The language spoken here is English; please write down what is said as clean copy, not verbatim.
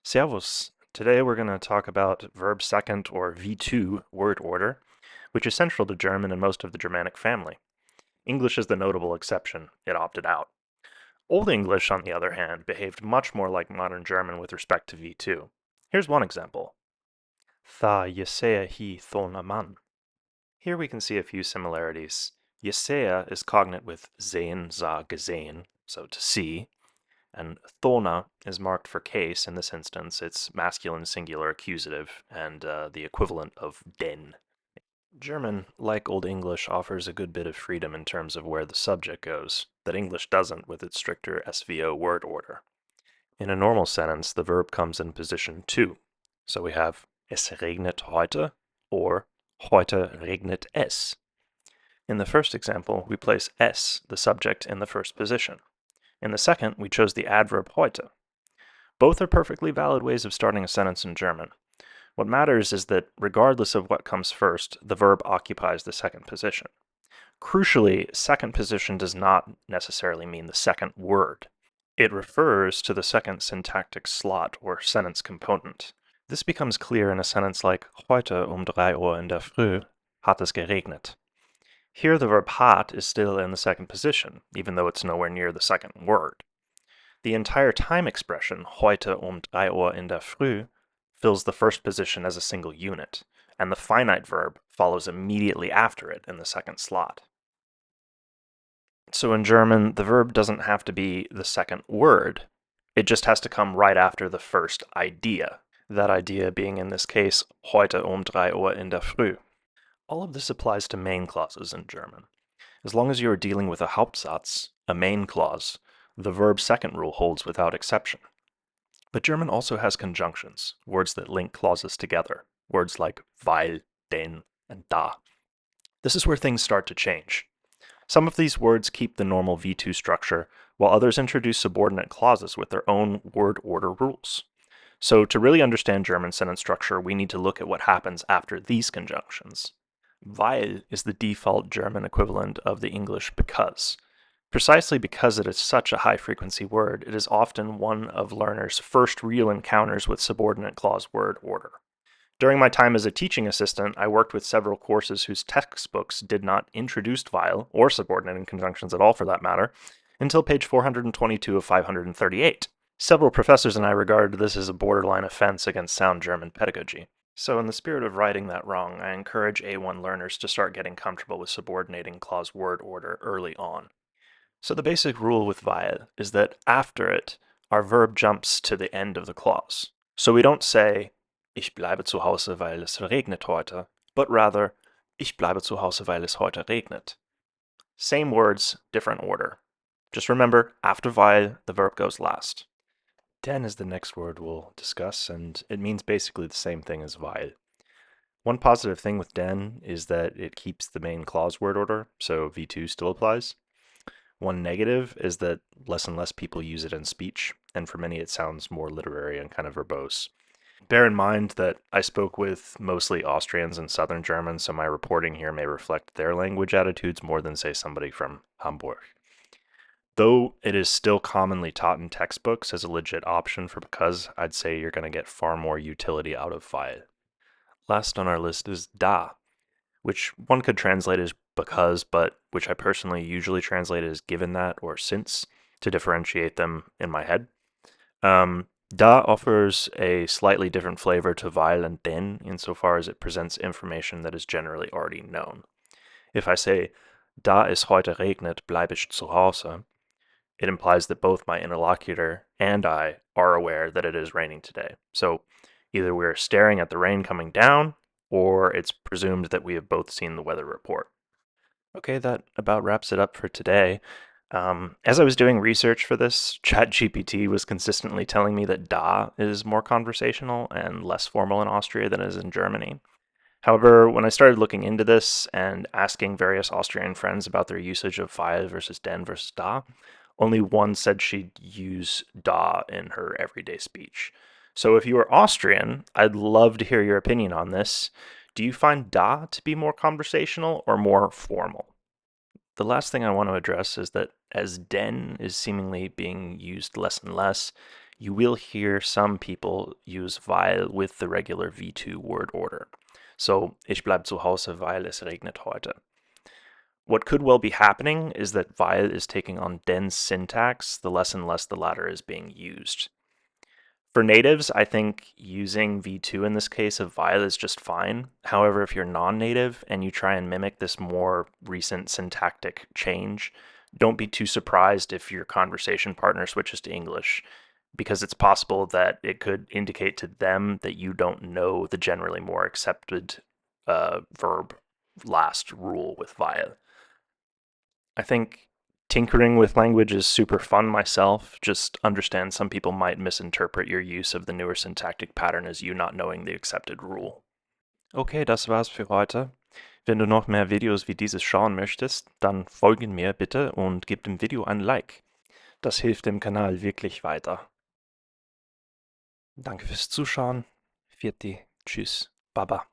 Servus. Today we're going to talk about verb second or V2 word order, which is central to German and most of the Germanic family. English is the notable exception. It opted out. Old English, on the other hand, behaved much more like modern German with respect to V2. Here's one example. Tha jesea hi thona man. Here we can see a few similarities. Jesea is cognate with sehen, sah, gesehen, so to see, and thona is marked for case. In this instance, it's masculine singular accusative and the equivalent of denn. German, like Old English, offers a good bit of freedom in terms of where the subject goes, that English doesn't with its stricter SVO word order. In a normal sentence, the verb comes in position 2. So we have es regnet heute or heute regnet es. In the first example, we place es, the subject, in the first position. In the second, we chose the adverb heute. Both are perfectly valid ways of starting a sentence in German. What matters is that, regardless of what comes first, the verb occupies the second position. Crucially, second position does not necessarily mean the second word. It refers to the second syntactic slot or sentence component. This becomes clear in a sentence like Heute 3 Uhr in der Früh hat es geregnet. Here the verb hat is still in the second position, even though it's nowhere near the second word. The entire time expression, heute 3 Uhr in der Früh, fills the first position as a single unit, and the finite verb follows immediately after it in the second slot. So in German, the verb doesn't have to be the second word. It just has to come right after the first idea. That idea being, in this case, heute 3 Uhr in der Früh. All of this applies to main clauses in German. As long as you are dealing with a Hauptsatz, a main clause, the verb second rule holds without exception. But German also has conjunctions, words that link clauses together, words like weil, denn, and da. This is where things start to change. Some of these words keep the normal V2 structure, while others introduce subordinate clauses with their own word order rules. So to really understand German sentence structure, we need to look at what happens after these conjunctions. Weil is the default German equivalent of the English because. Precisely because it is such a high-frequency word, it is often one of learners' first real encounters with subordinate clause word order. During my time as a teaching assistant, I worked with several courses whose textbooks did not introduce weil, or subordinate conjunctions at all for that matter, until page 422 of 538. Several professors and I regarded this as a borderline offense against sound German pedagogy. So in the spirit of righting that wrong, I encourage A1 learners to start getting comfortable with subordinating clause word order early on. So the basic rule with weil is that after it, our verb jumps to the end of the clause. So we don't say, ich bleibe zu Hause, weil es regnet heute, but rather, ich bleibe zu Hause, weil es heute regnet. Same words, different order. Just remember, after weil, the verb goes last. Denn is the next word we'll discuss, and it means basically the same thing as weil. One positive thing with denn is that it keeps the main clause word order, so V2 still applies. One negative is that less and less people use it in speech, and for many it sounds more literary and kind of verbose. Bear in mind that I spoke with mostly Austrians and Southern Germans, so my reporting here may reflect their language attitudes more than, say, somebody from Hamburg. Though it is still commonly taught in textbooks as a legit option for because, I'd say you're going to get far more utility out of weil. Last on our list is da, which one could translate as because, but which I personally usually translate as given that or since to differentiate them in my head. Da offers a slightly different flavor to weil and denn insofar as it presents information that is generally already known. If I say, da es heute regnet, bleibe ich zu Hause, it implies that both my interlocutor and I are aware that it is raining today. So either we're staring at the rain coming down, or it's presumed that we have both seen the weather report. Okay, that about wraps it up for today. As I was doing research for this, ChatGPT was consistently telling me that da is more conversational and less formal in Austria than it is in Germany. However, when I started looking into this and asking various Austrian friends about their usage of weil versus denn versus da, only one said she'd use da in her everyday speech. So if you are Austrian, I'd love to hear your opinion on this. Do you find da to be more conversational or more formal? The last thing I want to address is that as denn is seemingly being used less and less, You will hear some people use weil with the regular V2 word order. So, ich bleib zu Hause, weil es regnet heute. What could well be happening is that weil is taking on den's syntax the less and less the latter is being used. For natives, I think using V2 in this case of weil is just fine. However, if you're non-native and you try and mimic this more recent syntactic change, don't be too surprised if your conversation partner switches to English, because it's possible that it could indicate to them that you don't know the generally more accepted verb last rule with weil. I think tinkering with language is super fun myself. Just understand some people might misinterpret your use of the newer syntactic pattern as you not knowing the accepted rule. Okay, das war's für heute. Wenn du noch mehr Videos wie dieses schauen möchtest, dann folge mir bitte und gib dem Video ein Like. Das hilft dem Kanal wirklich weiter. Danke fürs Zuschauen. Vierte, tschüss, Baba.